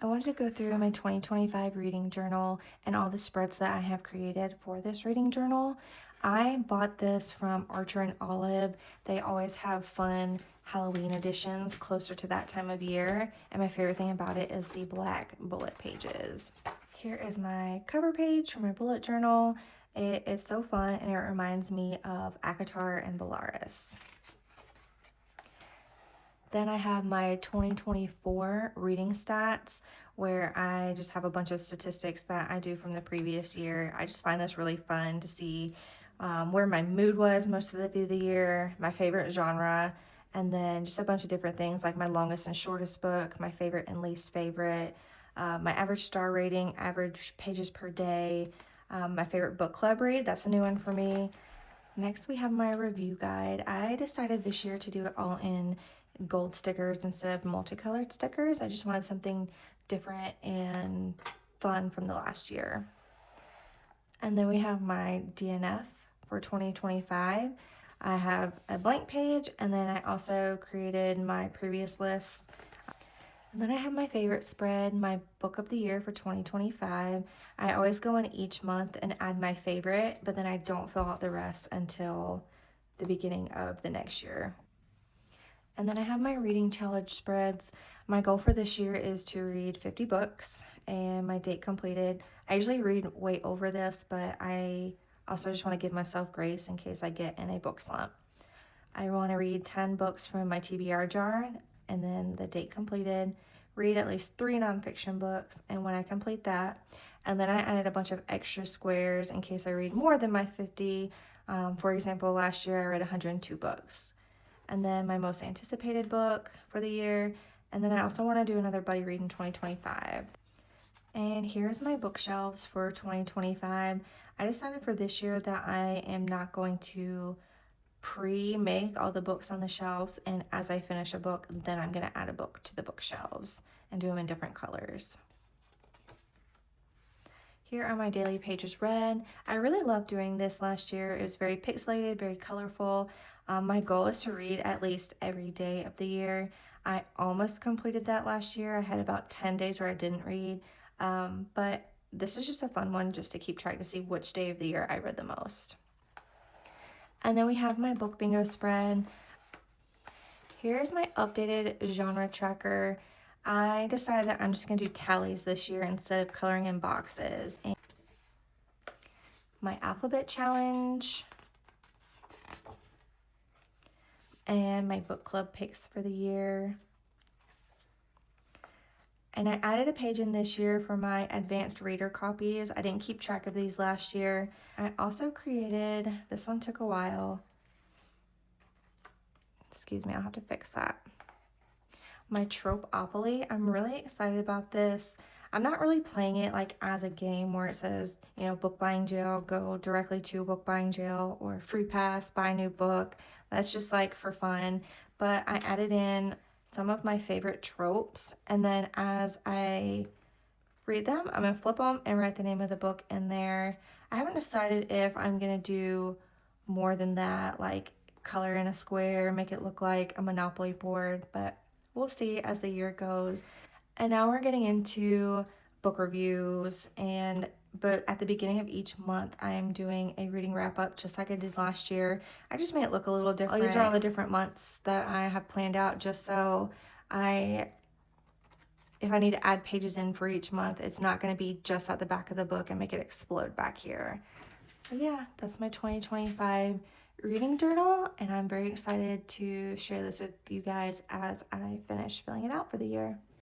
I wanted to go through my 2025 reading journal and all the spreads that I have created for this reading journal. I bought this from Archer and Olive. They always have fun Halloween editions closer to that time of year, and my favorite thing about it is the black bullet pages. Here is my cover page for my bullet journal. It is so fun and it reminds me of Akatar and Bellaris. Then I have my 2024 reading stats where I just have a bunch of statistics that I do from the previous year. I just find this really fun to see where my mood was most of the year, my favorite genre, and then just a bunch of different things like my longest and shortest book, my favorite and least favorite, my average star rating, average pages per day, my favorite book club read. That's a new one for me. Next, we have my review guide. I decided this year to do it all in gold stickers instead of multicolored stickers. I just wanted something different and fun from the last year. And then we have my DNF for 2025. I have a blank page, and then I also created my previous list. And then I have my favorite spread, my book of the year for 2025. I always go in each month and add my favorite, but then I don't fill out the rest until the beginning of the next year. And then I have my reading challenge spreads. My goal for this year is to read 50 books and my date completed. I usually read way over this, but I also just want to give myself grace in case I get in a book slump. I want to read 10 books from my TBR jar and then the date completed, read at least 3 nonfiction books, and when I complete that, and then I added a bunch of extra squares in case I read more than my 50. For example, last year I read 102 books. And then my most anticipated book for the year, and then I also want to do another buddy read in 2025. And here's my bookshelves for 2025. I decided for this year that I am not going to pre-make all the books on the shelves, and as I finish a book, then I'm going to add a book to the bookshelves and do them in different colors. Here are my daily pages read. I really loved doing this last year. It was very pixelated, very colorful. My goal is to read at least every day of the year. I almost completed that last year. I had about 10 days where I didn't read, but this is just a fun one just to keep track to see which day of the year I read the most. And then we have my book bingo spread. Here's my updated genre tracker. I decided that I'm just going to do tallies this year instead of coloring in boxes. And my alphabet challenge and my book club picks for the year. And I added a page in this year for my advanced reader copies. I didn't keep track of these last year. I also created, this one took a while. Excuse me, I'll have to fix that. My Tropeopoly, I'm really excited about this. I'm not really playing it like as a game where it says, you know, book buying jail, go directly to book buying jail, or free pass, buy a new book. That's just like for fun. But I added in some of my favorite tropes, and then as I read them, I'm gonna flip them and write the name of the book in there. I haven't decided if I'm gonna do more than that, like color in a square, make it look like a Monopoly board, but we'll see as the year goes. And now we're getting into book reviews, but at the beginning of each month, I'm doing a reading wrap up just like I did last year. I just made it look a little different. These are all the different months that I have planned out just so if I need to add pages in for each month, it's not going to be just at the back of the book and make it explode back here. So yeah, that's my 2025 reading journal, and I'm very excited to share this with you guys as I finish filling it out for the year.